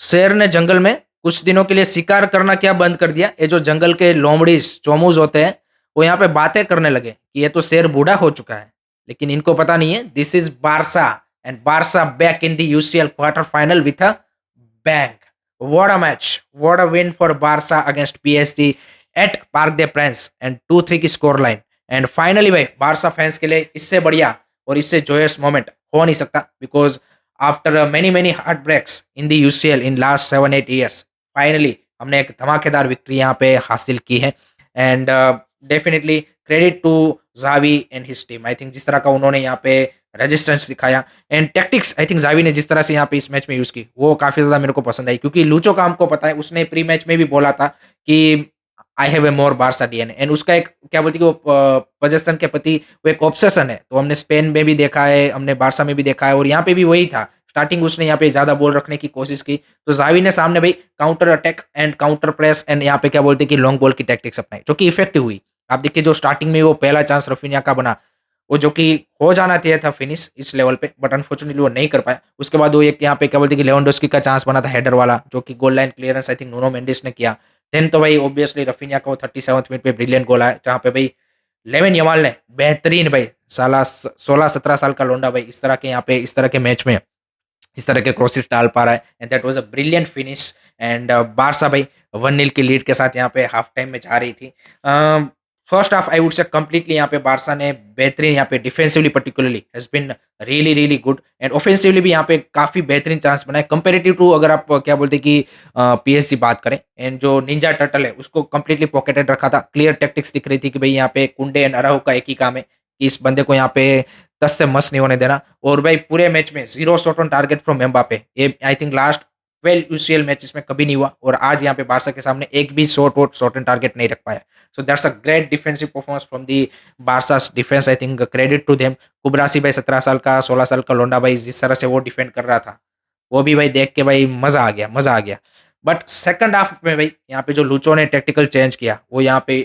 शेर ने जंगल में कुछ दिनों के लिए शिकार करना क्या बंद कर दिया। ये जो जंगल के लोमड़ीज चोमूज होते हैं, वो यहाँ पे बातें करने लगे कि ये तो शेर बूढ़ा हो चुका है। लेकिन इनको पता नहीं है, this is Barca and Barca back in the UCL quarter final with a bang. What a match, what a win for Barca against PSG at Parc des Princes and 2-3 की स्कोर लाइन। एंड फाइनली भाई Barca fans के लिए इससे बढ़िया और इससे Joyce moment हो नहीं सकता, because after many heartbreaks in the UCL in last 7-8 years, finally हमने एक धमाकेदार विक्ट्री यहाँ पे हासिल की है। And definitely credit to Xavi and his team. I think जिस तरह का उन्होंने यहाँ पे रेजिस्टेंस दिखाया and tactics, I think Xavi ने जिस तरह से यहाँ पे इस मैच में यूज की वो काफी ज्यादा मेरे को पसंद आई, क्योंकि लूचो का हमको पता है, उसने प्री मैच में भी बोला था कि I have a more Barça DNA. And उसका एक क्या बोलती है कि वो पोजेशन के प्रति वो एक ऑब्सेशन है। तो हमने स्पेन में भी देखा है, हमने बारसा में भी देखा है, और यहाँ पे भी वही था। स्टार्टिंग उसने यहाँ पे ज्यादा बॉल रखने की कोशिश की, तो जावी ने सामने भाई counter attack and counter press and यहाँ पे क्या बोलते हैं कि लॉन्ग बॉल की टैक्टिक्स अपनाई, जो कि इफेक्टिव हुई। आप देखिए जो स्टार्टिंग में वो पहला चांस रफीनिया का बना, वो जो कि हो जाना चाहिए था फिनिश इस लेवल पे, बट अनफॉर्चुनेटली वो नहीं कर पाया। उसके बाद वो एक यहाँ पे क्या बोलते हैं कि लेवेंडोस्की का चांस बना था हेडर वाला, जो कि goal line clearance I think नुनो मेंडिस ने किया। देन तो भाई ऑब्वियसली रफीनिया का वो 37th मिनट पे ब्रिलियंट गोल आया, जहाँ पे भाई लेविन यमाल ने बेहतरीन भाई साला 16-17 साल का लोंडा भाई इस तरह के यहाँ पे इस तरह के मैच में इस तरह के क्रॉसेस डाल पा रहा है। And that was a brilliant finish. And Barca भाई 1-0 की लीड के साथ यहाँ पे हाफ टाइम में जा रही थी। First half I would say completely यहाँ पे बारसा ने बेहतरीन यहाँ पे defensively particularly has been really really good, and offensively भी यहाँ पे काफी बेहतरीन चांस बनाए कंपेरेटिव टू, अगर आप क्या बोलते हैं कि पीएसजी बात करें। एंड जो निंजा टर्टल है उसको कंप्लीटली पॉकेटेड रखा था। क्लियर टैक्टिक्स दिख रही थी कि भाई यहाँ पे कुंडे एंड अराहू का एक ही काम है कि इस बंदे को यहाँ पे 10 से मस नहीं होने देना। और भाई पूरे मैच में 0 shot on target from Mbappe, ये I think last 12 UCL matches में कभी नहीं हुआ, और आज यहाँ पे बारसा के सामने एक भी शॉट ऑन टारगेट नहीं रख पाया। So that's a great defensive performance from the Barca defence. I think credit to them. Cubarsi भाई 17 साल का 16 साल का लोंडा भाई जिस तरह से वो डिफेंड कर रहा था, वो भी भाई देख के भाई मजा आ गया, मजा आ गया। बट सेकंड हाफ में भाई यहाँ पे जो लूचो ने टेक्टिकल चेंज किया वो यहाँ पे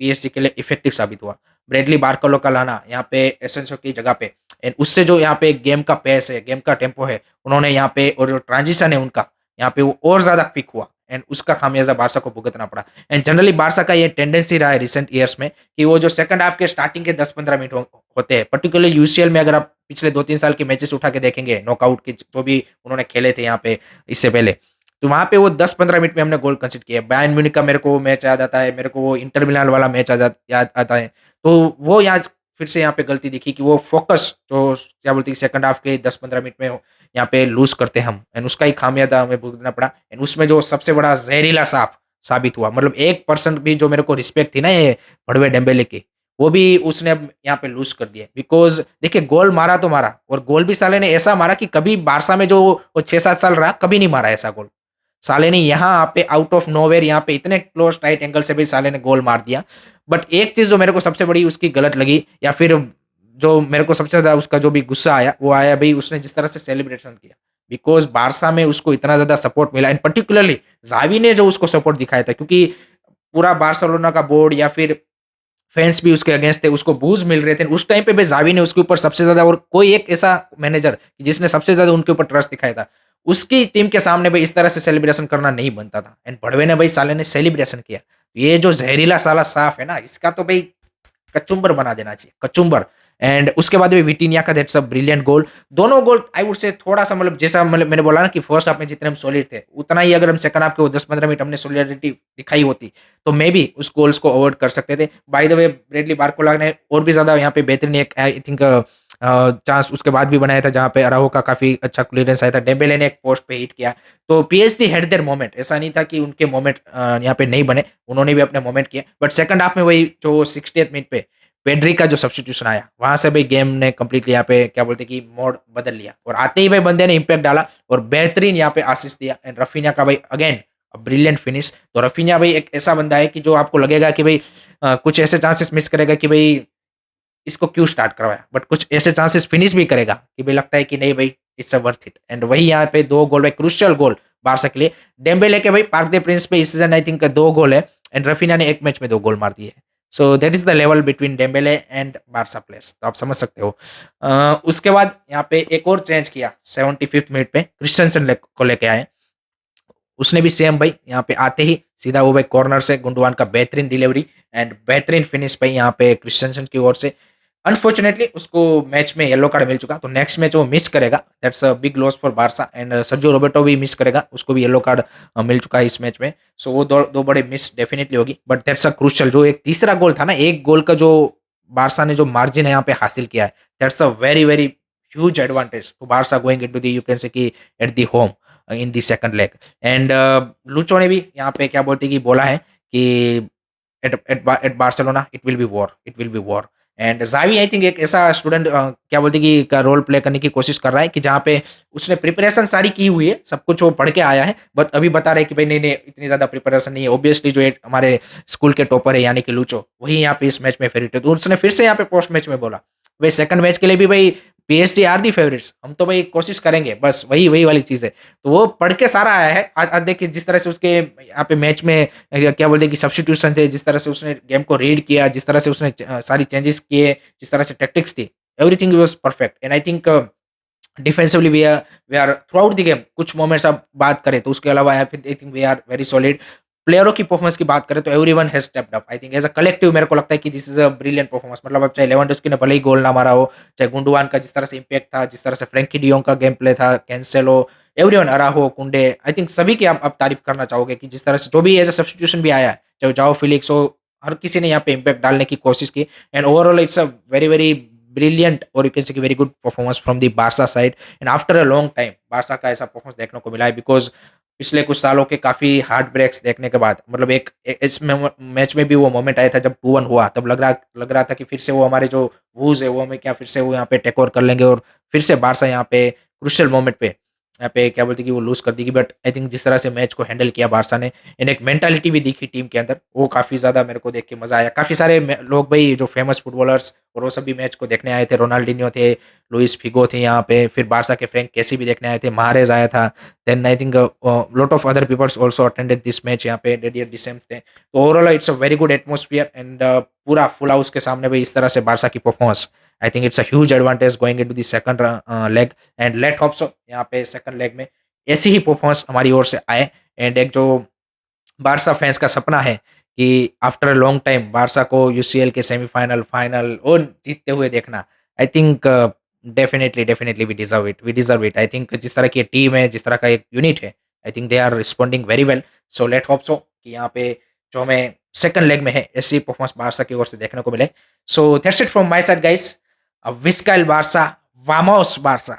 पीएसजी के लिए इफेक्टिव साबित हुआ। ब्रेडली बार्कोलो का लाना यहाँ पे एसेंसो की जगह पे, एंड उससे जो यहाँ पे गेम का पेस है, गेम का टेम्पो है, उन्होंने यहाँ पे और जो ट्रांजिशन है उनका यहाँ पे वो और ज्यादा क्विक हुआ, एंड उसका खामियाजा बारसा को भुगतना पड़ा। एंड जनरली बारसा का ये टेंडेंसी रहा है रिसेंट ईयर्स में कि वो जो सेकंड हाफ के स्टार्टिंग के 10-15 मिनट होते हैं, पर्टिकुलरली यूसीएल में अगर आप पिछले 2-3 साल के मैचेस उठा के देखेंगे नॉकआउट के जो भी उन्होंने खेले थे यहाँ पे इससे पहले, तो वहां पे वो 10-15 मिनट में हमने गोल कंसीडर किया। बायर्न म्यूनिख का मेरे को वो मैच याद आता है, मेरे को वो इंटर मिलान वाला मैच याद आता है। तो वो यहाँ फिर से यहाँ पे गलती दिखी कि वो फोकस जो क्या बोलते हैं सेकंड हाफ के 10-15 मिनट में यहाँ पे लूज करते हम, एंड उसका ही खामियाजा हमें भुगतना पड़ा। एंड उसमें जो सबसे बड़ा जहरीला सांप साबित हुआ, मतलब 1% भी जो मेरे को रिस्पेक्ट थी ना ये भड़वे डेम्बेले की, वो भी उसने अब यहाँ पे लूज कर दिया। बिकॉज देखिए गोल मारा तो मारा, और गोल भी साले ने ऐसा मारा कि कभी बारसा में जो वो 6-7 साल रहा कभी नहीं मारा ऐसा गोल। साले ने यहाँ पे आउट ऑफ नोवेयर यहाँ पे इतने क्लोज टाइट एंगल से भी साले ने गोल मार दिया। बट एक चीज जो मेरे को सबसे बड़ी उसकी गलत लगी, या फिर जो मेरे को सबसे ज्यादा उसका जो भी गुस्सा आया वो आया भाई उसने जिस तरह से सेलिब्रेशन किया। बिकॉज बारसा में उसको इतना ज्यादा सपोर्ट मिला, एंड पर्टिकुलरली जावी ने जो उसको सपोर्ट दिखाया था, क्योंकि पूरा बार्सिलोना का बोर्ड या फिर फैंस भी उसके अगेंस्ट थे, उसको बूज मिल रहे थे उस टाइम पे भाई जावी ने उसके ऊपर सबसे ज्यादा, और कोई एक ऐसा मैनेजर जिसने सबसे ज्यादा उनके ऊपर ट्रस्ट दिखाया था, उसकी टीम के सामने भाई इस तरह से सेलिब्रेशन करना नहीं बनता था। एंड भड़वे ने भाई साले ने सेलिब्रेशन किया। ये जो जहरीला साला साफ है ना, इसका तो भाई कचुम्बर बना देना चाहिए, कचुम्बर। एंड उसके बाद भी विटिनिया का दैट्स अ ब्रिलियंट गोल। दोनों गोल आई वुड से थोड़ा सा मतलब जैसा मतलब मैंने बोला ना कि फर्स्ट हाफ में जितने हम सॉलिड थे, उतना ही अगर हम सेकंड हाफ के 10-15 मिनट हमने सॉलिडिटी दिखाई होती तो मे बी उस गोल्स को अवॉइड कर सकते थे। बाय द वे ब्रेडली बार्कोला ने और भी ज्यादा यहाँ पे बेहतरीन एक आई थिंक चांस उसके बाद भी बनाया था, जहाँ पे अराहो का काफी अच्छा क्लियरेंस आया था, डेम्बेले ने एक पोस्ट पे हिट किया। तो पीएसजी हैड देयर मोमेंट, ऐसा नहीं था कि उनके मोमेंट यहाँ पे नहीं बने, उन्होंने भी अपने मोमेंट किए। बट सेकंड हाफ में वही जो 60th मिनट पे पेड्री का जो सब्स्टिट्यूशन आया, वहां से भाई गेम ने कंप्लीटली यहाँ पे क्या बोलते कि मोड बदल लिया, और आते ही भाई बंदे ने इंपैक्ट डाला और बेहतरीन यहाँ पे आसिस्ट दिया। एंड रफीनिया का भाई अगेन ब्रिलियंट फिनिश। तो रफीनिया भाई एक ऐसा बंदा है कि जो आपको लगेगा कि भाई कुछ ऐसे चांसेस मिस करेगा कि भाई इसको क्यों स्टार्ट करवाया, बट कुछ ऐसे चांसेस फिनिश भी करेगा कि भाई लगता है कि नहीं भाई it's a worth it. And वही यहाँ पे 2 गोल भाई क्रुशियल गोल बारसा के लिए। डेम्बेले के भाई पार्क दे प्रिंस पे इस सीजन आई थिंक 2 गोल है, एंड रफीनिया ने एक मैच में 2 गोल मार दिए है। So that is the level between Dembélé and Barca players, तो आप समझ सकते हो। उसके बाद यहाँ पे एक और चेंज किया 75th मिनट पे, क्रिस्टेंसन को लेके आए। उसने भी सेम भाई यहाँ पे आते ही सीधा वो भाई कॉर्नर से गुंडवान का बेहतरीन डिलीवरी एंड बेहतरीन फिनिश भाई यहाँ पे क्रिस्टेंसन की ओर से। अनफॉर्चुनेटली उसको मैच में येलो कार्ड मिल चुका, तो नेक्स्ट मैच वो मिस करेगा। That's a big loss for Barça and Sergio Roberto भी मिस करेगा, उसको भी येलो कार्ड मिल चुका है इस मैच में। सो वो दो बड़े मिस डेफिनेटली होगी, बट दैट्स अ क्रूशियल। जो एक तीसरा गोल था ना, एक गोल का जो बारसा ने जो मार्जिन है यहाँ पे हासिल किया है, that's a very very huge advantage to Barca going into the, you can say कि at the home in the second leg. And Lucho ने भी यहाँ पे क्या बोलते कि बोला है कि at Barcelona it will be war, it will be war. And Xavi I think एक ऐसा स्टूडेंट क्या बोलते कि का रोल प्ले करने की कोशिश कर रहा है कि जहाँ पे उसने प्रिपरेशन सारी की हुई है, सब कुछ वो पढ़ के आया है, बट अभी बता रहे हैं कि भाई नहीं नहीं इतनी ज्यादा प्रिपरेशन नहीं है। ऑब्वियसली जो हमारे स्कूल के टॉपर है यानी कि लूचो, वही यहाँ पे इस मैच में फेवरेट है, तो उसने फिर से यहाँ पे पोस्ट मैच में बोला भाई सेकंड मैच के लिए भी भाई पीएसडी आर दी फेवरेट्स, हम तो भाई कोशिश करेंगे, बस वही वही वाली चीज है। तो वो पढ़ के सारा आया है। आज देखिए जिस तरह से उसके यहाँ पे मैच में क्या बोलते हैं कि सब्स्टिट्यूशन थे, जिस तरह से उसने गेम को रीड किया, जिस तरह से उसने सारी चेंजेस किए, जिस तरह से टैक्टिक्स थी, everything was perfect. And I think defensively we are throughout the game, कुछ मोमेंट्स आप बात करें तो उसके अलावा I think we are very solid. प्लेयरों की परफॉर्मेंस की बात करें तो everyone has stepped up. I think as a collective मेरे को लगता है कि this is a brilliant performance. मतलब अब चाहे लेवेंडोस्की ने भले ही गोल ना मारा हो, चाहे गुंडवान का जिस तरह से इंपैक्ट था, जिस तरह से फ्रैंकी डियोंग का गेम प्ले था, कैंसेलो, एवरीवन, अराहो, कुंडे, आई थिंक सभी की आप तारीफ करना चाहोगे कि जिस तरह से जो भी एज अ सब्स्टिट्यूशन भी आया है, चाहे जाओ फिलिक्स हो, हर किसी ने यहाँ पे इम्पैक्ट डालने की कोशिश की। And overall it's a very very brilliant और you can say very good performance from the Barca side. And after a long time Barca का ऐसा परफॉर्मेंस देखने को मिला है, बिकॉज पिछले कुछ सालों के काफी हार्ड ब्रेक्स देखने के बाद, मतलब इस मैच में भी वो मोमेंट आया था जब 2-1 हुआ, तब लग रहा था कि फिर से वो हमारे जो वूज है वो हमें क्या फिर से वो यहाँ पे टेक ओवर कर लेंगे और फिर से बारसा यहाँ पे क्रुशियल मोमेंट पे यहाँ पे क्या बोलते कि वो लूज कर देगी। बट आई थिंक जिस तरह से मैच को हैंडल किया बारसा ने, इन एक मेंटालिटी भी दिखी टीम के अंदर, वो काफी ज्यादा मेरे को देख के मजा आया। काफी सारे लोग भाई जो फेमस फुटबॉलर्स और वो सभी मैच को देखने आए थे, रोनाल्डिनियो थे, लुइस फिगो थे यहाँ पे, फिर बारसा के फ्रैंक केसी भी देखने आए थे, मारेज आया था, then I think lot of other peoples also attended this match यहाँ पे, डेडियर डिसेम्स थे। तो overall it's a very good atmosphere and पूरा फुल हाउस के सामने भाई इस तरह से बारसा की performance, I think it's a huge advantage going into the second leg. And let hope so यहाँ पे सेकंड लेग में ऐसी ही परफॉर्मेंस हमारी ओर से आए। एंड एक जो बारसा फैंस का सपना है कि after a long time Barca को यूसीएल के सेमीफाइनल, फाइनल और जीतते हुए देखना, I think definitely definitely we deserve it. I think जिस तरह की टीम है, जिस तरह का एक यूनिट है, I think they are responding very well. So let hope so कि यहाँ पे जो हमें सेकंड लेग में है ऐसी परफॉर्मेंस बारसा की ओर से देखने को मिले। So that's it from my side guys. विस्काइल बारसा, वामोस बारसा।